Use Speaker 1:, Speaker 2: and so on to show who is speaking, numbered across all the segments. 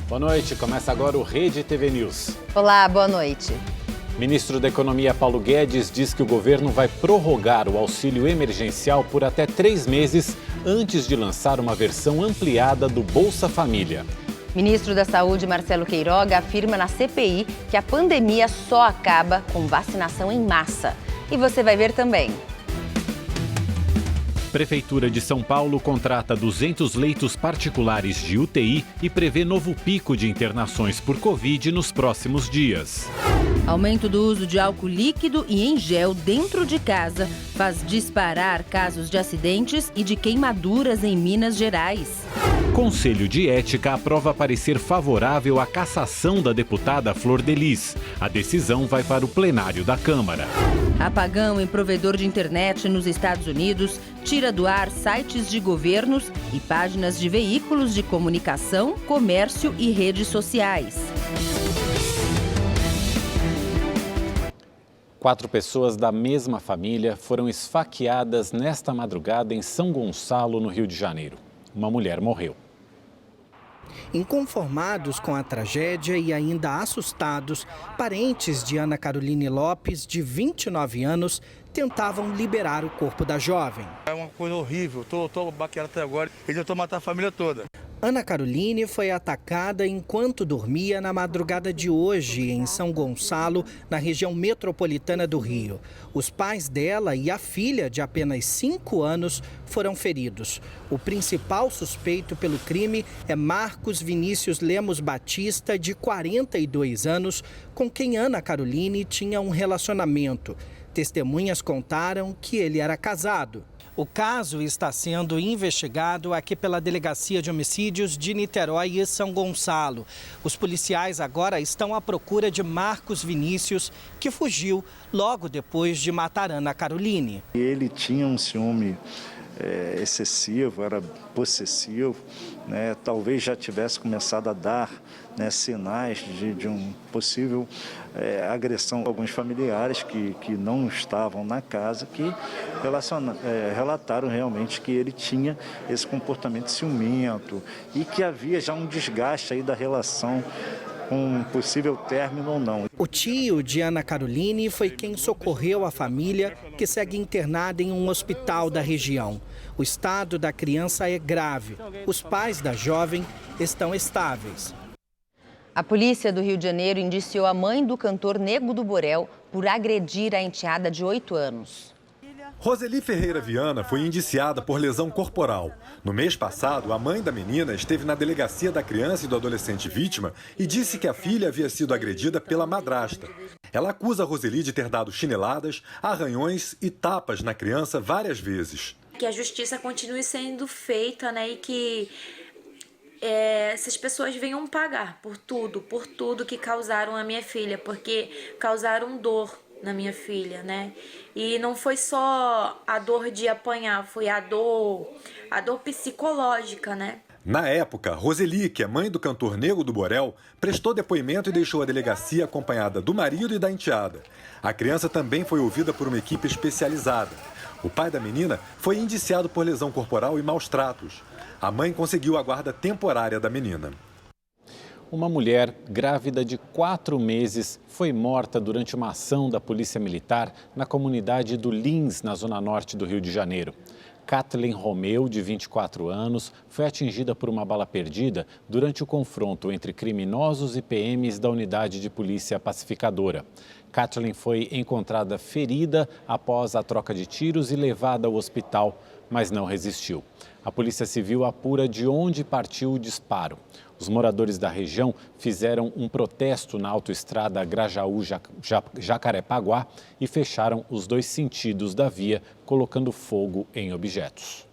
Speaker 1: Boa noite, começa agora o Rede TV News.
Speaker 2: Olá, boa noite.
Speaker 1: Ministro da Economia Paulo Guedes diz que o governo vai prorrogar o auxílio emergencial por até 3 meses antes de lançar uma versão ampliada do Bolsa Família.
Speaker 2: Ministro da Saúde, Marcelo Queiroga, afirma na CPI que a pandemia só acaba com vacinação em massa. E você vai ver também.
Speaker 1: Prefeitura de São Paulo contrata 200 leitos particulares de UTI e prevê novo pico de internações por Covid nos próximos dias.
Speaker 3: Aumento do uso de álcool líquido e em gel dentro de casa faz disparar casos de acidentes e de queimaduras em Minas Gerais.
Speaker 1: Conselho de Ética aprova parecer favorável à cassação da deputada Flor de Lis. A decisão vai para o plenário da Câmara.
Speaker 3: Apagão em provedor de internet nos Estados Unidos tira do ar sites de governos e páginas de veículos de comunicação, comércio e redes sociais.
Speaker 1: 4 pessoas da mesma família foram esfaqueadas nesta madrugada em São Gonçalo, no Rio de Janeiro. Uma mulher morreu.
Speaker 4: Inconformados com a tragédia e ainda assustados, parentes de Ana Caroline Lopes, de 29 anos, tentavam liberar o corpo da jovem.
Speaker 5: É uma coisa horrível, estou baqueado até agora, eles tentam matar a família toda.
Speaker 4: Ana Caroline foi atacada enquanto dormia na madrugada de hoje em São Gonçalo, na região metropolitana do Rio. Os pais dela e a filha, de apenas 5 anos, foram feridos. O principal suspeito pelo crime é Marcos Vinícius Lemos Batista, de 42 anos, com quem Ana Caroline tinha um relacionamento. Testemunhas contaram que ele era casado. O caso está sendo investigado aqui pela Delegacia de Homicídios de Niterói e São Gonçalo. Os policiais agora estão à procura de Marcos Vinícius, que fugiu logo depois de matar Ana Caroline.
Speaker 6: Ele tinha um ciúme excessivo, era possessivo, né? Talvez já tivesse começado a dar, né, sinais de um possível agressão a alguns familiares que não estavam na casa, que relataram realmente que ele tinha esse comportamento ciumento e que havia já um desgaste aí da relação, com um possível término ou não.
Speaker 4: O tio de Ana Caroline foi quem socorreu a família, que segue internada em um hospital da região. O estado da criança é grave. Os pais da jovem estão estáveis.
Speaker 2: A polícia do Rio de Janeiro indiciou a mãe do cantor Nego do Borel por agredir a enteada de 8 anos.
Speaker 7: Roseli Ferreira Viana foi indiciada por lesão corporal. No mês passado, a mãe da menina esteve na delegacia da criança e do adolescente vítima e disse que a filha havia sido agredida pela madrasta. Ela acusa a Roseli de ter dado chineladas, arranhões e tapas na criança várias vezes.
Speaker 8: Que a justiça continue sendo feita, né, e que essas pessoas venham pagar por tudo que causaram a minha filha, porque causaram dor na minha filha, né? E não foi só a dor de apanhar, foi a dor psicológica, né?
Speaker 7: Na época, Roseli, que é mãe do cantor Nego do Borel, prestou depoimento e deixou a delegacia acompanhada do marido e da enteada. A criança também foi ouvida por uma equipe especializada. O pai da menina foi indiciado por lesão corporal e maus tratos. A mãe conseguiu a guarda temporária da menina.
Speaker 1: Uma mulher grávida de 4 meses foi morta durante uma ação da Polícia Militar na comunidade do Lins, na zona norte do Rio de Janeiro. Kathleen Romeu, de 24 anos, foi atingida por uma bala perdida durante o confronto entre criminosos e PMs da unidade de polícia pacificadora. Kathleen foi encontrada ferida após a troca de tiros e levada ao hospital, mas não resistiu. A Polícia Civil apura de onde partiu o disparo. Os moradores da região fizeram um protesto na autoestrada Grajaú-Jacarepaguá e fecharam os 2 sentidos da via, colocando fogo em objetos.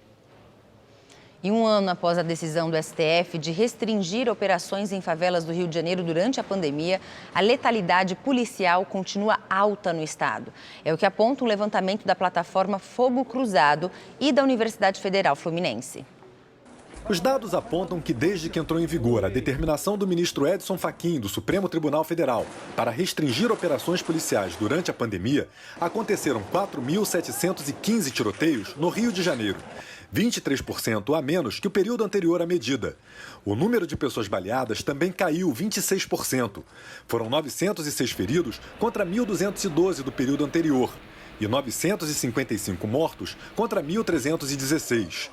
Speaker 2: E um ano após a decisão do STF de restringir operações em favelas do Rio de Janeiro durante a pandemia, a letalidade policial continua alta no estado. É o que aponta um levantamento da plataforma Fogo Cruzado e da Universidade Federal Fluminense.
Speaker 7: Os dados apontam que desde que entrou em vigor a determinação do ministro Edson Fachin do Supremo Tribunal Federal para restringir operações policiais durante a pandemia, aconteceram 4.715 tiroteios no Rio de Janeiro. 23% a menos que o período anterior à medida. O número de pessoas baleadas também caiu 26%. Foram 906 feridos contra 1.212 do período anterior e 955 mortos contra 1.316.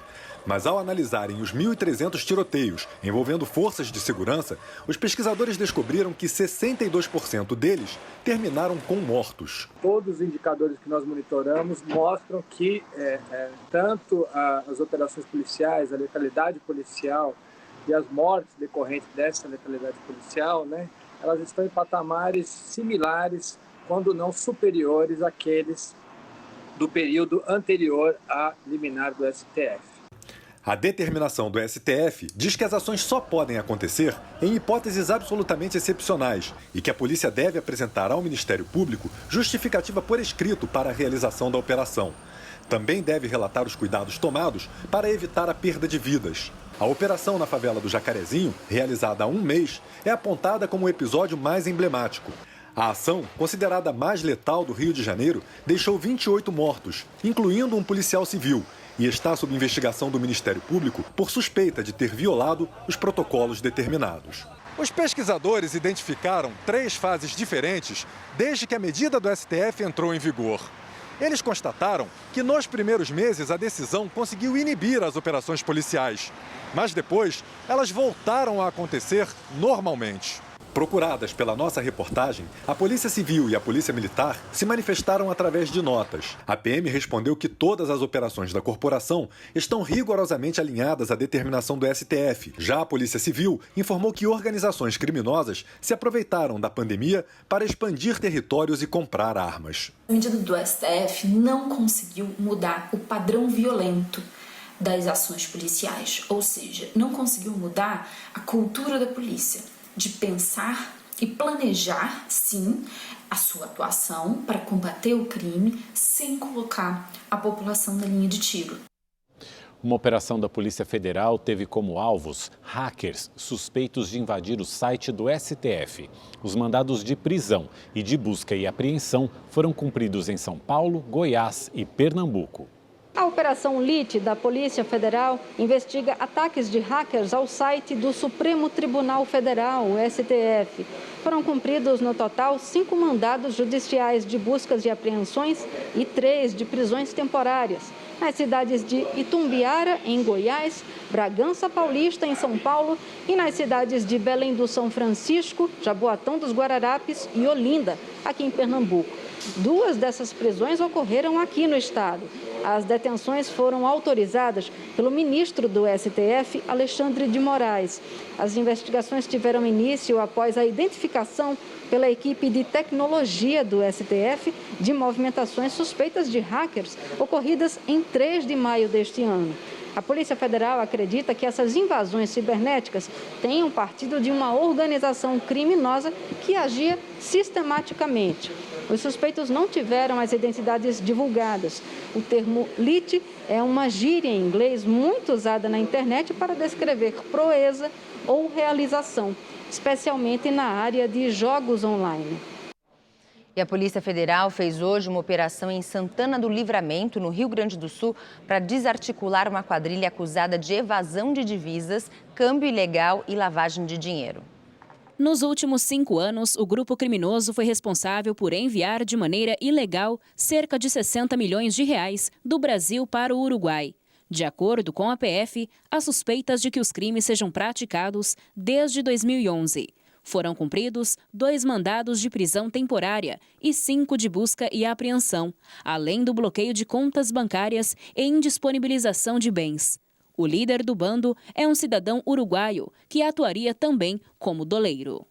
Speaker 7: Mas ao analisarem os 1.300 tiroteios envolvendo forças de segurança, os pesquisadores descobriram que 62% deles terminaram com mortos.
Speaker 9: Todos os indicadores que nós monitoramos mostram que tanto as operações policiais, a letalidade policial e as mortes decorrentes dessa letalidade policial, elas estão em patamares similares, quando não superiores àqueles do período anterior à liminar do STF.
Speaker 7: A determinação do STF diz que as ações só podem acontecer em hipóteses absolutamente excepcionais e que a polícia deve apresentar ao Ministério Público justificativa por escrito para a realização da operação. Também deve relatar os cuidados tomados para evitar a perda de vidas. A operação na favela do Jacarezinho, realizada há um mês, é apontada como o episódio mais emblemático. A ação, considerada a mais letal do Rio de Janeiro, deixou 28 mortos, incluindo um policial civil, e está sob investigação do Ministério Público por suspeita de ter violado os protocolos determinados. Os pesquisadores identificaram 3 fases diferentes desde que a medida do STF entrou em vigor. Eles constataram que nos primeiros meses a decisão conseguiu inibir as operações policiais, mas depois elas voltaram a acontecer normalmente. Procuradas pela nossa reportagem, a Polícia Civil e a Polícia Militar se manifestaram através de notas. A PM respondeu que todas as operações da corporação estão rigorosamente alinhadas à determinação do STF. Já a Polícia Civil informou que organizações criminosas se aproveitaram da pandemia para expandir territórios e comprar armas.
Speaker 10: A medida do STF não conseguiu mudar o padrão violento das ações policiais, ou seja, não conseguiu mudar a cultura da polícia, de pensar e planejar, sim, a sua atuação para combater o crime sem colocar a população na linha de tiro.
Speaker 1: Uma operação da Polícia Federal teve como alvos hackers suspeitos de invadir o site do STF. Os mandados de prisão e de busca e apreensão foram cumpridos em São Paulo, Goiás e Pernambuco.
Speaker 11: A Operação LIT da Polícia Federal investiga ataques de hackers ao site do Supremo Tribunal Federal, o STF. Foram cumpridos no total 5 mandados judiciais de buscas e apreensões e 3 de prisões temporárias, nas cidades de Itumbiara, em Goiás, Bragança Paulista, em São Paulo, e nas cidades de Belém do São Francisco, Jaboatão dos Guararapes e Olinda, aqui em Pernambuco. 2 dessas prisões ocorreram aqui no estado. As detenções foram autorizadas pelo ministro do STF, Alexandre de Moraes. As investigações tiveram início após a identificação pela equipe de tecnologia do STF de movimentações suspeitas de hackers ocorridas em 3 de maio deste ano. A Polícia Federal acredita que essas invasões cibernéticas tenham partido de uma organização criminosa que agia sistematicamente. Os suspeitos não tiveram as identidades divulgadas. O termo LIT é uma gíria em inglês muito usada na internet para descrever proeza ou realização, especialmente na área de jogos online.
Speaker 2: E a Polícia Federal fez hoje uma operação em Santana do Livramento, no Rio Grande do Sul, para desarticular uma quadrilha acusada de evasão de divisas, câmbio ilegal e lavagem de dinheiro.
Speaker 12: Nos últimos 5 anos, o grupo criminoso foi responsável por enviar de maneira ilegal cerca de 60 milhões de reais do Brasil para o Uruguai. De acordo com a PF, há suspeitas de que os crimes sejam praticados desde 2011. Foram cumpridos 2 mandados de prisão temporária e 5 de busca e apreensão, além do bloqueio de contas bancárias e indisponibilização de bens. O líder do bando é um cidadão uruguaio que atuaria também como doleiro.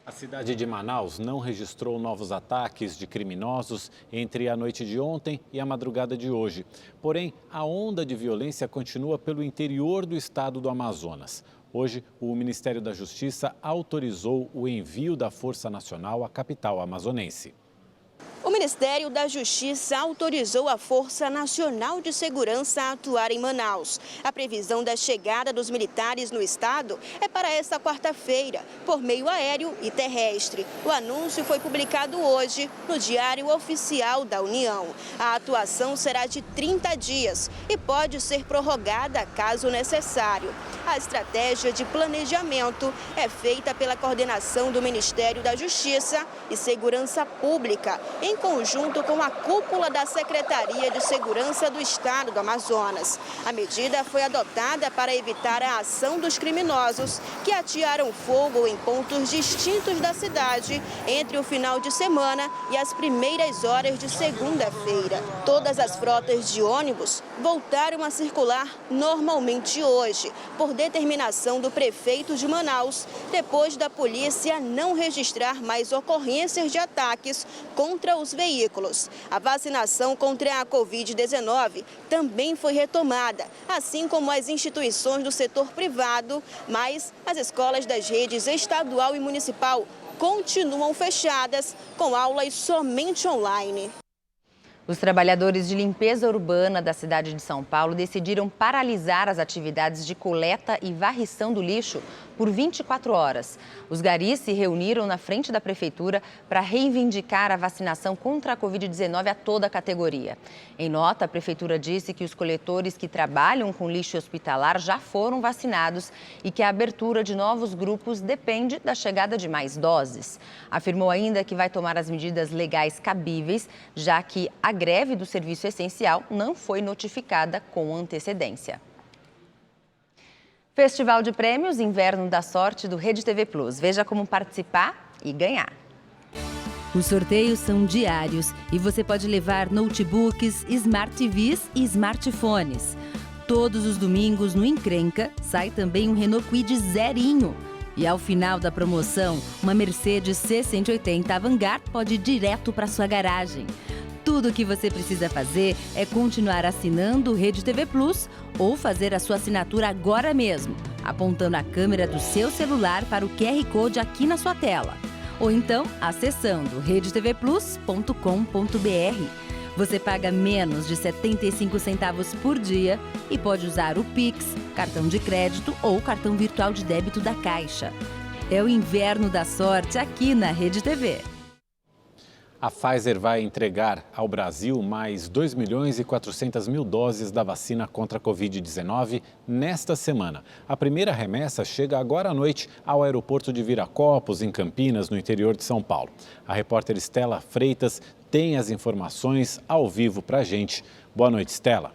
Speaker 1: A cidade de Manaus não registrou novos ataques de criminosos entre a noite de ontem e a madrugada de hoje. Porém, a onda de violência continua pelo interior do estado do Amazonas. Hoje, o Ministério da Justiça autorizou o envio da Força Nacional à capital amazonense.
Speaker 13: O Ministério Ministério da Justiça autorizou a Força Nacional de Segurança a atuar em Manaus. A previsão da chegada dos militares no estado é para esta quarta-feira, por meio aéreo e terrestre. O anúncio foi publicado hoje no Diário Oficial da União. A atuação será de 30 dias e pode ser prorrogada caso necessário. A estratégia de planejamento é feita pela coordenação do Ministério da Justiça e Segurança Pública, em conjunto com a cúpula da Secretaria de Segurança do Estado do Amazonas. A medida foi adotada para evitar a ação dos criminosos que atearam fogo em pontos distintos da cidade entre o final de semana e as primeiras horas de segunda-feira. Todas as frotas de ônibus voltaram a circular normalmente hoje, por determinação do prefeito de Manaus, depois da polícia não registrar mais ocorrências de ataques contra os veículos. A vacinação contra a Covid-19 também foi retomada, assim como as instituições do setor privado, mas as escolas das redes estadual e municipal continuam fechadas, com aulas somente online.
Speaker 2: Os trabalhadores de limpeza urbana da cidade de São Paulo decidiram paralisar as atividades de coleta e varrição do lixo por 24 horas. Os garis se reuniram na frente da prefeitura para reivindicar a vacinação contra a Covid-19 a toda a categoria. Em nota, a prefeitura disse que os coletores que trabalham com lixo hospitalar já foram vacinados e que a abertura de novos grupos depende da chegada de mais doses. Afirmou ainda que vai tomar as medidas legais cabíveis, já que a greve do serviço essencial não foi notificada com antecedência. Festival de Prêmios Inverno da Sorte do Rede TV Plus. Veja como participar e ganhar.
Speaker 3: Os sorteios são diários e você pode levar notebooks, Smart TVs e smartphones. Todos os domingos no Encrenca sai também um Renault Kwid zerinho. E ao final da promoção, uma Mercedes C180 Avantgarde pode ir direto para sua garagem. Tudo o que você precisa fazer é continuar assinando o Rede TV Plus ou fazer a sua assinatura agora mesmo, apontando a câmera do seu celular para o QR Code aqui na sua tela. Ou então, acessando redetvplus.com.br. Você paga menos de 75 centavos por dia e pode usar o Pix, cartão de crédito ou cartão virtual de débito da Caixa. É o inverno da sorte aqui na Rede TV.
Speaker 1: A Pfizer vai entregar ao Brasil mais 2.400.000 doses da vacina contra a Covid-19 nesta semana. A primeira remessa chega agora à noite ao aeroporto de Viracopos, em Campinas, no interior de São Paulo. A repórter Estela Freitas tem as informações ao vivo para a gente. Boa noite, Estela.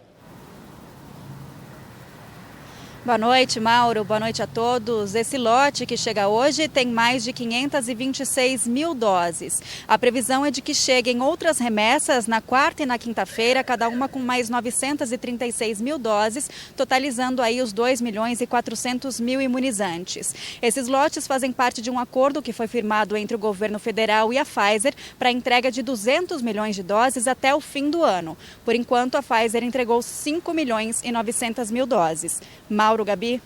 Speaker 14: Boa noite, Mauro. Boa noite a todos. Esse lote que chega hoje tem mais de 526.000 doses. A previsão é de que cheguem outras remessas na quarta e na quinta-feira, cada uma com mais 936.000 doses, totalizando aí os 2.400.000 imunizantes. Esses lotes fazem parte de um acordo que foi firmado entre o governo federal e a Pfizer para a entrega de 200 milhões de doses até o fim do ano. Por enquanto, a Pfizer entregou 5.900.000 doses. Mauro, Gabi.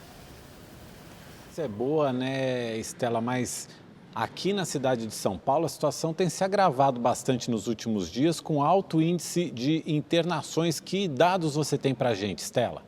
Speaker 1: Isso é boa, né, Estela? Mas aqui na cidade de São Paulo a situação tem se agravado bastante nos últimos dias com alto índice de internações. Que dados você tem para a gente, Estela?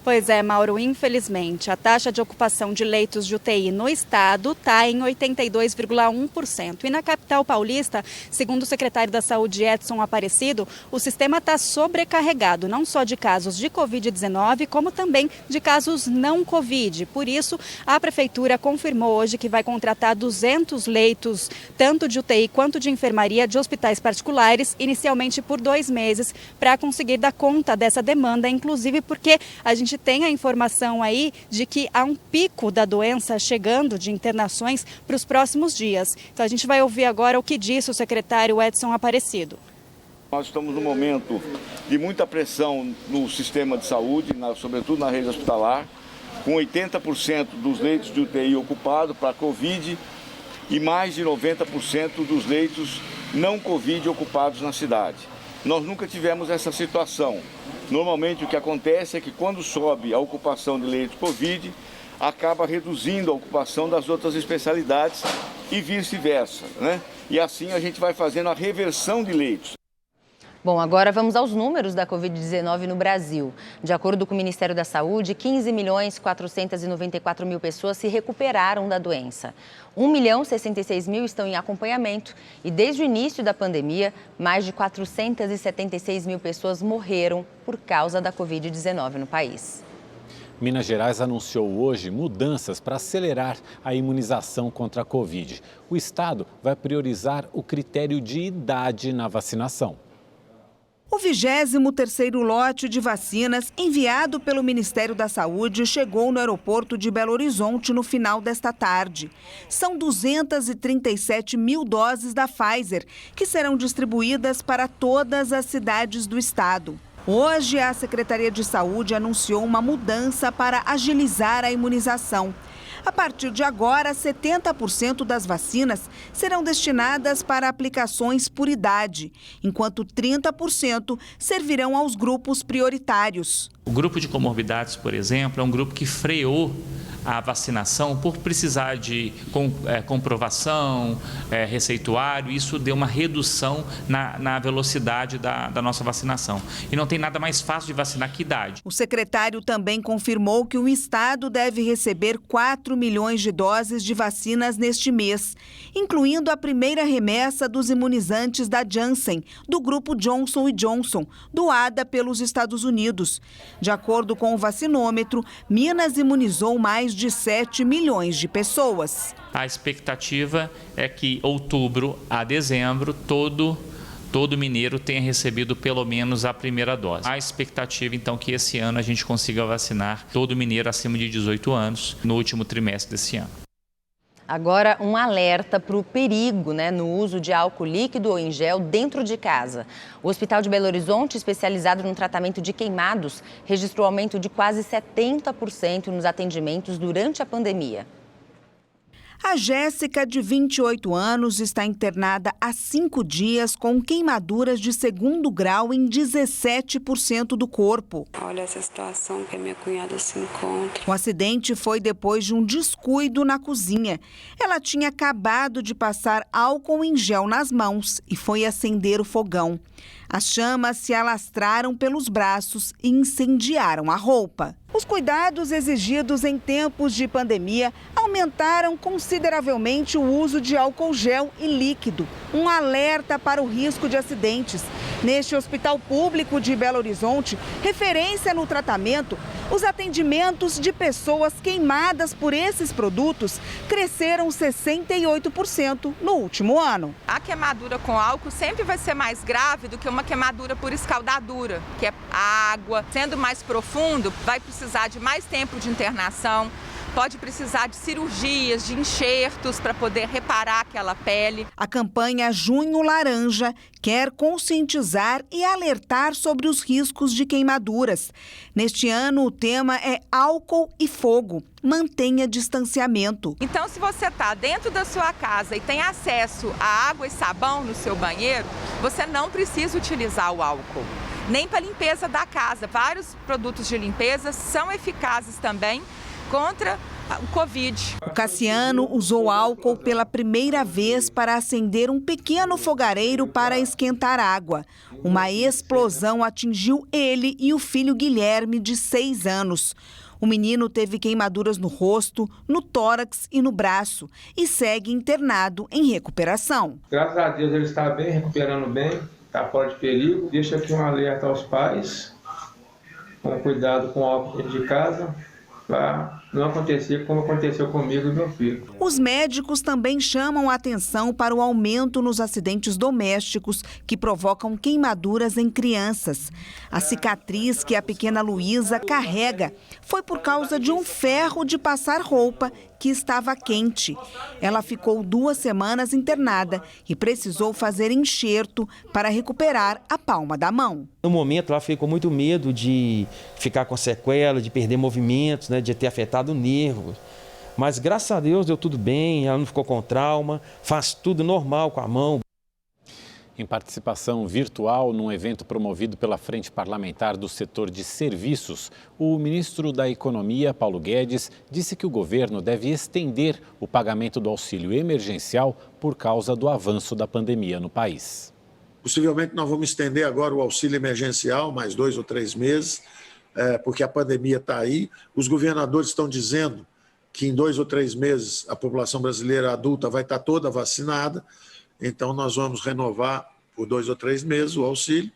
Speaker 14: Pois é, Mauro, infelizmente, a taxa de ocupação de leitos de UTI no estado está em 82,1%. E na capital paulista, segundo o secretário da Saúde, Edson Aparecido, o sistema está sobrecarregado, não só de casos de Covid-19, como também de casos não Covid. Por isso, a prefeitura confirmou hoje que vai contratar 200 leitos, tanto de UTI quanto de enfermaria, de hospitais particulares, inicialmente por 2 meses, para conseguir dar conta dessa demanda, inclusive porque a gente tem a informação aí de que há um pico da doença chegando de internações para os próximos dias. Então a gente vai ouvir agora o que disse o secretário Edson Aparecido.
Speaker 15: Nós estamos num momento de muita pressão no sistema de saúde, sobretudo na rede hospitalar, com 80% dos leitos de UTI ocupados para Covid e mais de 90% dos leitos não Covid ocupados na cidade. Nós nunca tivemos essa situação. Normalmente o que acontece é que quando sobe a ocupação de leitos Covid, acaba reduzindo a ocupação das outras especialidades e vice-versa, né? E assim a gente vai fazendo a reversão de leitos.
Speaker 2: Bom, agora vamos aos números da Covid-19 no Brasil. De acordo com o Ministério da Saúde, 15.494.000 pessoas se recuperaram da doença. 1.066.000 estão em acompanhamento e desde o início da pandemia, mais de 476.000 pessoas morreram por causa da Covid-19 no país.
Speaker 1: Minas Gerais anunciou hoje mudanças para acelerar a imunização contra a Covid. O estado vai priorizar o critério de idade na vacinação.
Speaker 16: O 23º lote de vacinas enviado pelo Ministério da Saúde chegou no aeroporto de Belo Horizonte no final desta tarde. São 237 mil doses da Pfizer, que serão distribuídas para todas as cidades do estado. Hoje, a Secretaria de Saúde anunciou uma mudança para agilizar a imunização. A partir de agora, 70% das vacinas serão destinadas para aplicações por idade, enquanto 30% servirão aos grupos prioritários.
Speaker 17: O grupo de comorbidades, por exemplo, é um grupo que freou a vacinação por precisar de comprovação, receituário. Isso deu uma redução na velocidade da nossa vacinação. E não tem nada mais fácil de vacinar que idade.
Speaker 16: O secretário também confirmou que o estado deve receber 4 milhões de doses de vacinas neste mês, incluindo a primeira remessa dos imunizantes da Janssen, do grupo Johnson & Johnson, doada pelos Estados Unidos. De acordo com o vacinômetro, Minas imunizou mais de 7 milhões de pessoas.
Speaker 17: A expectativa é que outubro a dezembro todo mineiro tenha recebido pelo menos a primeira dose. A expectativa, então, que esse ano a gente consiga vacinar todo mineiro acima de 18 anos no último trimestre desse ano.
Speaker 2: Agora, um alerta para o perigo no uso de álcool líquido ou em gel dentro de casa. O Hospital de Belo Horizonte, especializado no tratamento de queimados, registrou aumento de quase 70% nos atendimentos durante a pandemia.
Speaker 16: A Jéssica, de 28 anos, está internada há 5 dias com queimaduras de 2º grau em 17% do corpo.
Speaker 18: Olha essa situação que a minha cunhada se encontra.
Speaker 16: O acidente foi depois de um descuido na cozinha. Ela tinha acabado de passar álcool em gel nas mãos e foi acender o fogão. As chamas se alastraram pelos braços e incendiaram a roupa. Os cuidados exigidos em tempos de pandemia aumentaram consideravelmente o uso de álcool gel e líquido, um alerta para o risco de acidentes. Neste hospital público de Belo Horizonte, referência no tratamento, os atendimentos de pessoas queimadas por esses produtos cresceram 68% no último ano.
Speaker 19: A queimadura com álcool sempre vai ser mais grave do que uma queimadura por escaldadura, que é água. Sendo mais profundo, vai precisar de mais tempo de internação. Pode precisar de cirurgias, de enxertos para poder reparar aquela pele.
Speaker 16: A campanha Junho Laranja quer conscientizar e alertar sobre os riscos de queimaduras. Neste ano, o tema é álcool e fogo. Mantenha distanciamento.
Speaker 19: Então, se você está dentro da sua casa e tem acesso a água e sabão no seu banheiro, você não precisa utilizar o álcool. Nem para a limpeza da casa. Vários produtos de limpeza são eficazes também contra o Covid.
Speaker 16: O Cassiano usou álcool pela primeira vez para acender um pequeno fogareiro para esquentar água. Uma explosão atingiu ele e o filho Guilherme, de 6 anos. O menino teve queimaduras no rosto, no tórax e no braço e segue internado em recuperação.
Speaker 20: Graças a Deus ele está bem, recuperando bem, está fora de perigo. Deixa aqui um alerta aos pais, com cuidado com o álcool dentro de casa, para não acontecer como aconteceu comigo e meu filho.
Speaker 16: Os médicos também chamam a atenção para o aumento nos acidentes domésticos que provocam queimaduras em crianças. A cicatriz que a pequena Luísa carrega foi por causa de um ferro de passar roupa que estava quente. Ela ficou 2 semanas internada e precisou fazer enxerto para recuperar a palma da mão.
Speaker 21: No momento, ela ficou com muito medo de ficar com sequela, de perder movimentos, de ter afetado o nervo. Mas, graças a Deus, deu tudo bem, ela não ficou com trauma, faz tudo normal com a mão.
Speaker 1: Em participação virtual num evento promovido pela Frente Parlamentar do Setor de Serviços, o ministro da Economia, Paulo Guedes, disse que o governo deve estender o pagamento do auxílio emergencial por causa do avanço da pandemia no país.
Speaker 5: Possivelmente nós vamos estender agora o auxílio emergencial, mais 2 ou 3 meses, porque a pandemia está aí. Os governadores estão dizendo que em 2 ou 3 meses a população brasileira adulta vai estar toda vacinada. Então, nós vamos renovar por 2 ou 3 meses o auxílio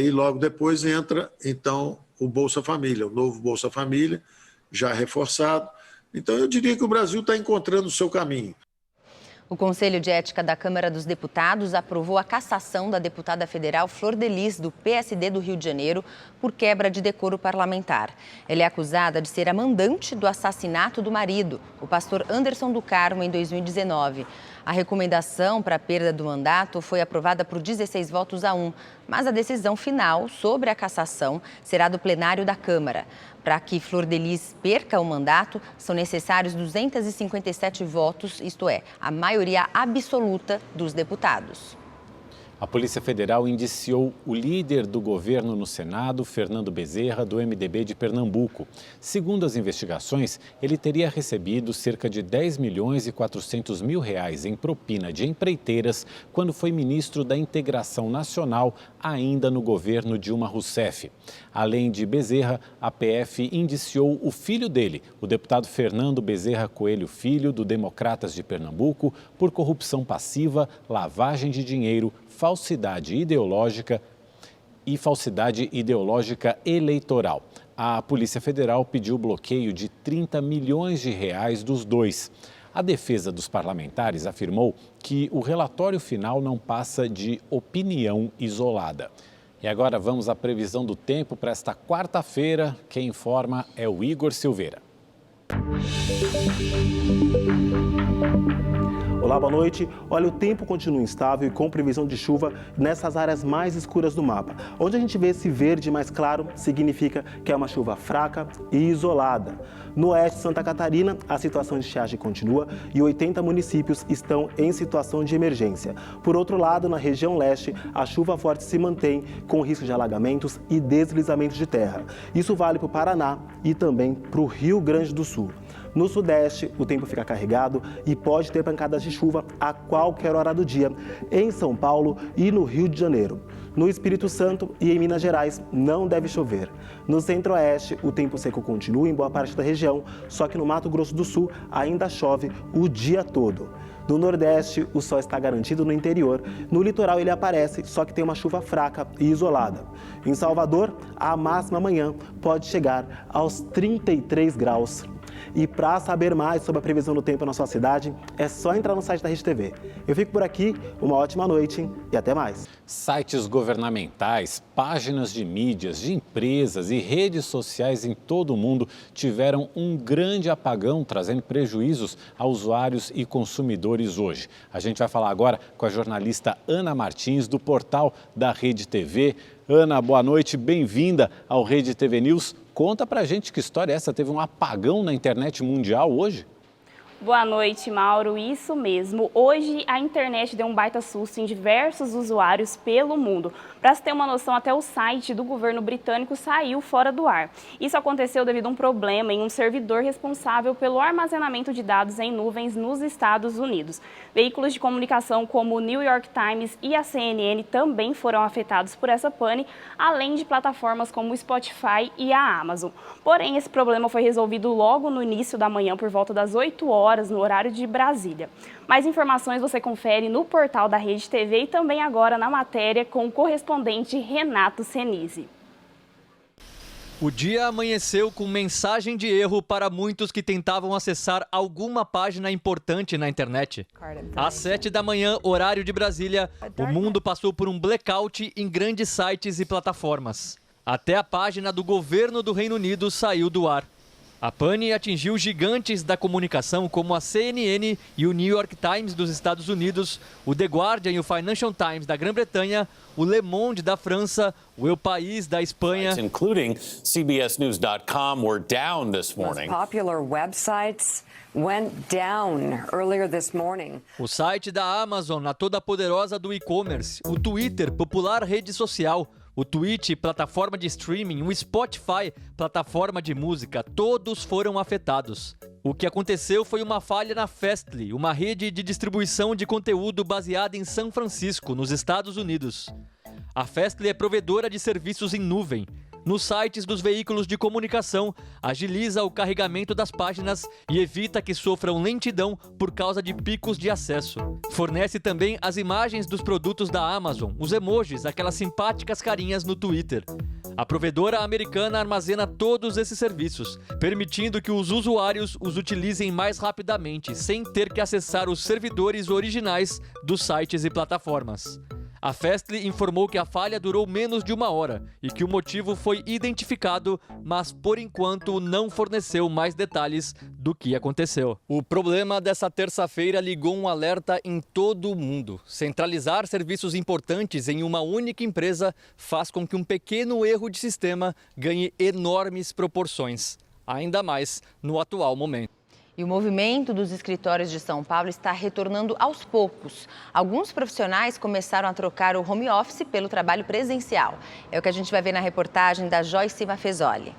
Speaker 5: e logo depois entra, então, o Bolsa Família, o novo Bolsa Família, já reforçado. Então, eu diria que o Brasil está encontrando o seu caminho.
Speaker 2: O Conselho de Ética da Câmara dos Deputados aprovou a cassação da deputada federal Flor de Lis, do PSD do Rio de Janeiro, por quebra de decoro parlamentar. Ela é acusada de ser a mandante do assassinato do marido, o pastor Anderson do Carmo, em 2019. A recomendação para a perda do mandato foi aprovada por 16 votos a 1, mas a decisão final sobre a cassação será do plenário da Câmara. Para que Flor de Lis perca o mandato, são necessários 257 votos, isto é, a maioria absoluta dos deputados.
Speaker 1: A Polícia Federal indiciou o líder do governo no Senado, Fernando Bezerra, do MDB de Pernambuco. Segundo as investigações, ele teria recebido cerca de 10 milhões e 400 mil reais em propina de empreiteiras quando foi ministro da Integração Nacional, ainda no governo Dilma Rousseff. Além de Bezerra, a PF indiciou o filho dele, o deputado Fernando Bezerra Coelho Filho, do Democratas de Pernambuco, por corrupção passiva, lavagem de dinheiro, falsidade ideológica e falsidade ideológica eleitoral. A Polícia Federal pediu bloqueio de 30 milhões de reais dos dois. A defesa dos parlamentares afirmou que o relatório final não passa de opinião isolada. E agora vamos à previsão do tempo para esta quarta-feira. Quem informa é o Igor Silveira.
Speaker 22: Olá, boa noite. Olha, o tempo continua instável e com previsão de chuva nessas áreas mais escuras do mapa. Onde a gente vê esse verde mais claro, significa que é uma chuva fraca e isolada. No oeste de Santa Catarina, a situação de estiagem continua e 80 municípios estão em situação de emergência. Por outro lado, na região leste, a chuva forte se mantém com risco de alagamentos e deslizamentos de terra. Isso vale para o Paraná e também para o Rio Grande do Sul. No sudeste, o tempo fica carregado e pode ter pancadas de chuva a qualquer hora do dia, em São Paulo e no Rio de Janeiro. No Espírito Santo e em Minas Gerais não deve chover. No centro-oeste, o tempo seco continua em boa parte da região, só que no Mato Grosso do Sul ainda chove o dia todo. No Nordeste, o sol está garantido no interior. No litoral ele aparece, só que tem uma chuva fraca e isolada. Em Salvador, a máxima amanhã pode chegar aos 33 graus. E para saber mais sobre a previsão do tempo na sua cidade, é só entrar no site da Rede TV. Eu fico por aqui, uma ótima noite e até mais.
Speaker 1: Sites governamentais, páginas de mídias, de empresas e redes sociais em todo o mundo tiveram um grande apagão, trazendo prejuízos a usuários e consumidores hoje. A gente vai falar agora com a jornalista Ana Martins, do portal da Rede TV. Ana, boa noite, bem-vinda ao Rede TV News. Conta pra gente que história é essa, teve um apagão na internet mundial hoje?
Speaker 23: Boa noite, Mauro. Isso mesmo. Hoje a internet deu um baita susto em diversos usuários pelo mundo. Para se ter uma noção, até o site do governo britânico saiu fora do ar. Isso aconteceu devido a um problema em um servidor responsável pelo armazenamento de dados em nuvens nos Estados Unidos. Veículos de comunicação como o New York Times e a CNN também foram afetados por essa pane, além de plataformas como o Spotify e a Amazon. Porém, esse problema foi resolvido logo no início da manhã, por volta das 8 horas, no horário de Brasília. Mais informações você confere no portal da Rede TV e também agora na matéria com o correspondente Renato Senise.
Speaker 24: O dia amanheceu com mensagem de erro para muitos que tentavam acessar alguma página importante na internet. Às 7 da manhã, horário de Brasília, o mundo passou por um blackout em grandes sites e plataformas. Até a página do governo do Reino Unido saiu do ar. A pane atingiu gigantes da comunicação como a CNN e o New York Times dos Estados Unidos, o The Guardian e o Financial Times da Grã-Bretanha, o Le Monde da França, o El País da Espanha.
Speaker 4: Including CBSNews.com were down this morning.
Speaker 6: Most popular websites went down earlier this morning.
Speaker 24: O site da Amazon, a toda poderosa do e-commerce, o Twitter, popular rede social, o Twitch, plataforma de streaming, o Spotify, plataforma de música, todos foram afetados. O que aconteceu foi uma falha na Fastly, uma rede de distribuição de conteúdo baseada em São Francisco, nos Estados Unidos. A Fastly é provedora de serviços em nuvem. Nos sites dos veículos de comunicação, agiliza o carregamento das páginas e evita que sofram lentidão por causa de picos de acesso. Fornece também as imagens dos produtos da Amazon, os emojis, aquelas simpáticas carinhas no Twitter. A provedora americana armazena todos esses serviços, permitindo que os usuários os utilizem mais rapidamente, sem ter que acessar os servidores originais dos sites e plataformas. A Fastly informou que a falha durou menos de 1 hora e que o motivo foi identificado, mas por enquanto não forneceu mais detalhes do que aconteceu. O problema dessa terça-feira ligou um alerta em todo o mundo. Centralizar serviços importantes em uma única empresa faz com que um pequeno erro de sistema ganhe enormes proporções, ainda mais no atual momento.
Speaker 2: E o movimento dos escritórios de São Paulo está retornando aos poucos. Alguns profissionais começaram a trocar o home office pelo trabalho presencial. É o que a gente vai ver na reportagem da Joyce Mafezoli.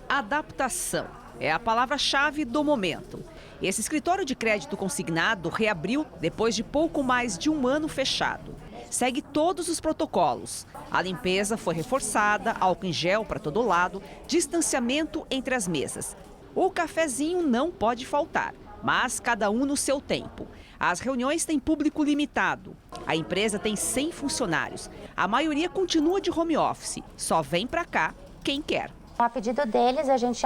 Speaker 8: Adaptação é a palavra-chave do momento. Esse escritório de crédito consignado reabriu depois de pouco mais de 1 ano fechado. Segue todos os protocolos. A limpeza foi reforçada, álcool em gel para todo lado, distanciamento entre as mesas. O cafezinho não pode faltar, mas cada um no seu tempo. As reuniões têm público limitado. A empresa tem 100 funcionários. A maioria continua de home office. Só vem para cá quem quer.
Speaker 9: A pedido deles, a gente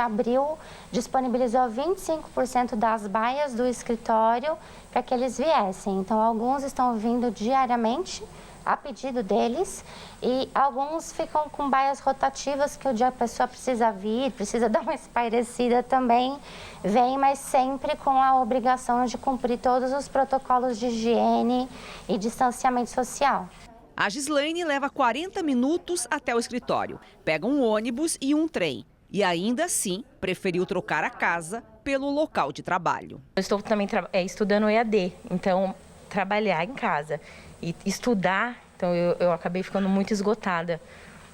Speaker 9: disponibilizou 25% das baias do escritório para que eles viessem. Então, alguns estão vindo diariamente a pedido deles e alguns ficam com baias rotativas que o dia a pessoa precisa vir, precisa dar uma espairecida também, vem, mas sempre com a obrigação de cumprir todos os protocolos de higiene e distanciamento social.
Speaker 8: A Gislaine leva 40 minutos até o escritório, pega um ônibus e um trem e ainda assim preferiu trocar a casa pelo local de trabalho.
Speaker 25: Eu estou também estudando EAD, então trabalhar em casa e estudar, então eu acabei ficando muito esgotada,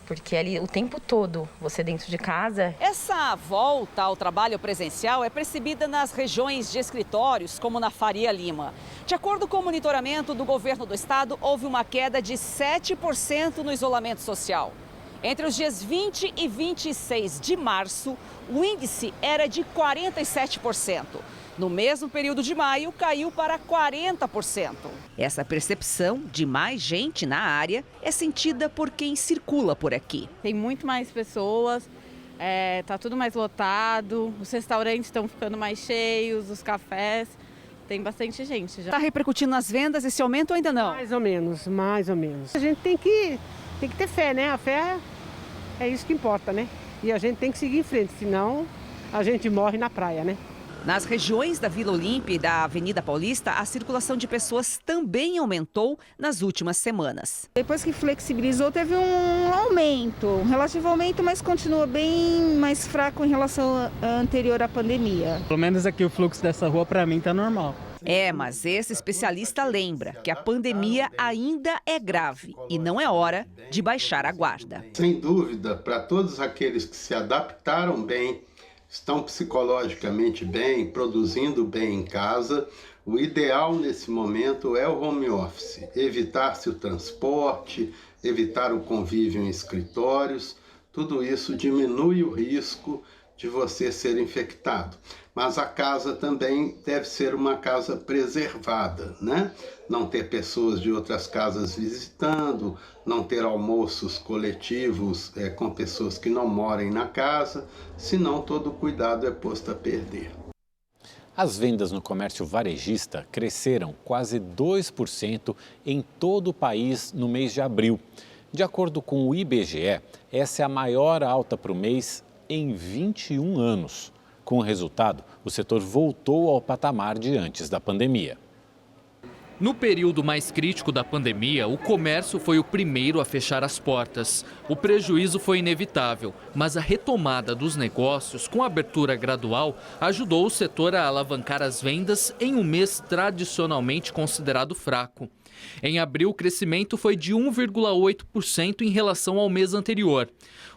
Speaker 25: porque ali o tempo todo você dentro de casa.
Speaker 8: Essa volta ao trabalho presencial é percebida nas regiões de escritórios, como na Faria Lima. De acordo com o monitoramento do governo do estado, houve uma queda de 7% no isolamento social. Entre os dias 20 e 26 de março, o índice era de 47%. No mesmo período de maio, caiu para 40%. Essa percepção de mais gente na área é sentida por quem circula por aqui.
Speaker 26: Tem muito mais pessoas, tá tudo mais lotado, os restaurantes estão ficando mais cheios, os cafés, tem bastante gente já.
Speaker 8: Está repercutindo nas vendas esse aumento ou ainda não?
Speaker 27: Mais ou menos, mais ou menos. A gente tem que ter fé, né? A fé é isso que importa, né? E a gente tem que seguir em frente, senão a gente morre na praia, né?
Speaker 8: Nas regiões da Vila Olímpia e da Avenida Paulista, a circulação de pessoas também aumentou nas últimas semanas.
Speaker 28: Depois que flexibilizou, teve um aumento, um relativo aumento, mas continua bem mais fraco em relação à anterior à pandemia.
Speaker 27: Pelo menos aqui o fluxo dessa rua, para mim, está normal.
Speaker 8: Mas esse especialista lembra que a pandemia ainda é grave e não é hora de baixar a guarda.
Speaker 29: Sem dúvida, para todos aqueles que se adaptaram bem, estão psicologicamente bem, produzindo bem em casa, o ideal nesse momento é o home office. Evitar-se o transporte, evitar o convívio em escritórios, tudo isso diminui o risco de você ser infectado. Mas a casa também deve ser uma casa preservada, né? Não ter pessoas de outras casas visitando, não ter almoços coletivos com pessoas que não morem na casa, senão todo cuidado é posto a perder.
Speaker 1: As vendas no comércio varejista cresceram quase 2% em todo o país no mês de abril. De acordo com o IBGE, essa é a maior alta para o mês em 21 anos. Com o resultado, o setor voltou ao patamar de antes da pandemia.
Speaker 24: No período mais crítico da pandemia, o comércio foi o primeiro a fechar as portas. O prejuízo foi inevitável, mas a retomada dos negócios, com a abertura gradual, ajudou o setor a alavancar as vendas em um mês tradicionalmente considerado fraco. Em abril, o crescimento foi de 1,8% em relação ao mês anterior.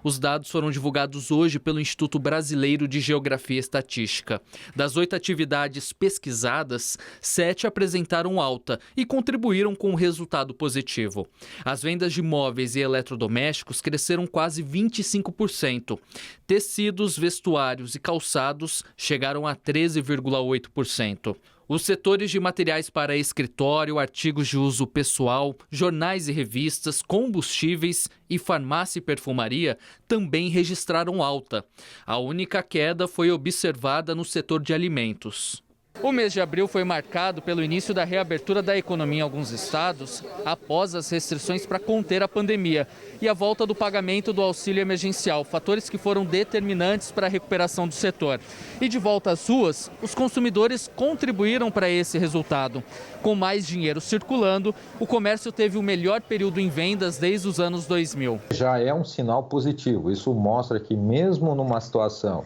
Speaker 24: Os dados foram divulgados hoje pelo Instituto Brasileiro de Geografia e Estatística. Das 8 atividades pesquisadas, 7 apresentaram alta e contribuíram com um resultado positivo. As vendas de móveis e eletrodomésticos cresceram quase 25%. Tecidos, vestuários e calçados chegaram a 13,8%. Os setores de materiais para escritório, artigos de uso pessoal, jornais e revistas, combustíveis e farmácia e perfumaria também registraram alta. A única queda foi observada no setor de alimentos. O mês de abril foi marcado pelo início da reabertura da economia em alguns estados, após as restrições para conter a pandemia, e a volta do pagamento do auxílio emergencial, fatores que foram determinantes para a recuperação do setor. E de volta às ruas, os consumidores contribuíram para esse resultado. Com mais dinheiro circulando, o comércio teve o melhor período em vendas desde os anos 2000.
Speaker 3: Já é um sinal positivo. Isso mostra que mesmo numa situação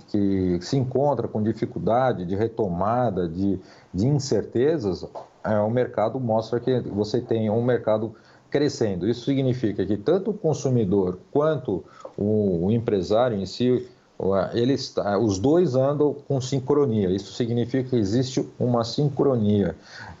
Speaker 3: que se encontra com dificuldade de retomada, de incertezas, o mercado mostra que você tem um mercado crescendo. Isso significa que tanto o consumidor quanto o empresário em si, os dois andam com sincronia. Isso significa que existe uma sincronia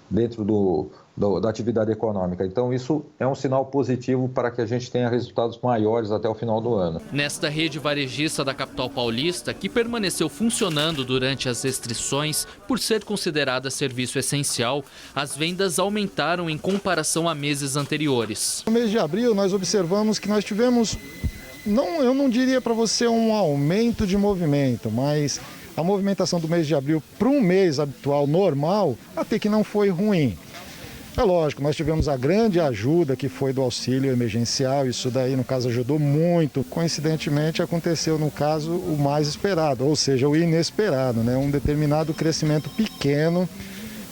Speaker 3: dentro da atividade econômica. Então, isso é um sinal positivo para que a gente tenha resultados maiores até o final do ano.
Speaker 24: Nesta rede varejista da capital paulista, que permaneceu funcionando durante as restrições por ser considerada serviço essencial, as vendas aumentaram em comparação a meses anteriores.
Speaker 7: No mês de abril, nós observamos que nós tivemos, eu não diria para você um aumento de movimento, mas a movimentação do mês de abril para um mês habitual, normal, até que não foi ruim. É lógico, nós tivemos a grande ajuda que foi do auxílio emergencial, isso daí no caso ajudou muito. Coincidentemente aconteceu no caso o mais esperado, ou seja, o inesperado, né? Um determinado crescimento pequeno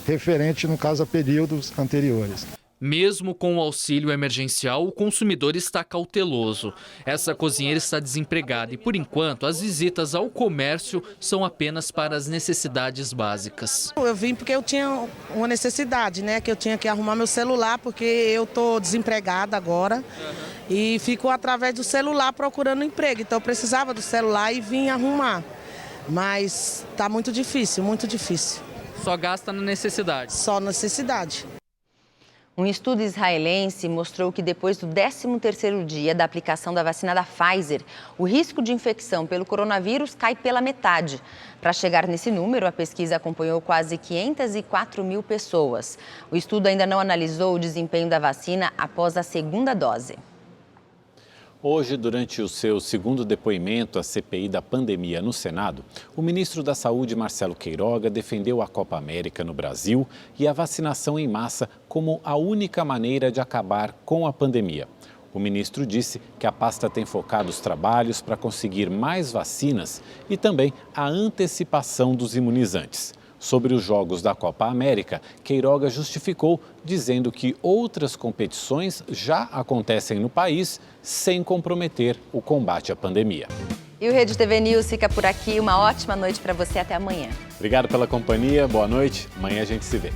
Speaker 7: referente no caso a períodos anteriores.
Speaker 24: Mesmo com o auxílio emergencial, o consumidor está cauteloso. Essa cozinheira está desempregada e, por enquanto, as visitas ao comércio são apenas para as necessidades básicas.
Speaker 10: Eu vim porque eu tinha uma necessidade, né? Que eu tinha que arrumar meu celular, porque eu estou desempregada agora e fico através do celular procurando emprego. Então eu precisava do celular e vim arrumar. Mas está muito difícil, muito difícil.
Speaker 24: Só gasta na necessidade?
Speaker 10: Só necessidade.
Speaker 2: Um estudo israelense mostrou que depois do 13º dia da aplicação da vacina da Pfizer, o risco de infecção pelo coronavírus cai pela metade. Para chegar nesse número, a pesquisa acompanhou quase 504 mil pessoas. O estudo ainda não analisou o desempenho da vacina após a segunda dose.
Speaker 1: Hoje, durante o seu segundo depoimento à CPI da pandemia no Senado, o ministro da Saúde, Marcelo Queiroga, defendeu a Copa América no Brasil e a vacinação em massa como a única maneira de acabar com a pandemia. O ministro disse que a pasta tem focado os trabalhos para conseguir mais vacinas e também a antecipação dos imunizantes. Sobre os Jogos da Copa América, Queiroga justificou, dizendo que outras competições já acontecem no país sem comprometer o combate à pandemia.
Speaker 2: E o Rede TV News fica por aqui. Uma ótima noite para você. Até amanhã.
Speaker 1: Obrigado pela companhia. Boa noite. Amanhã a gente se vê.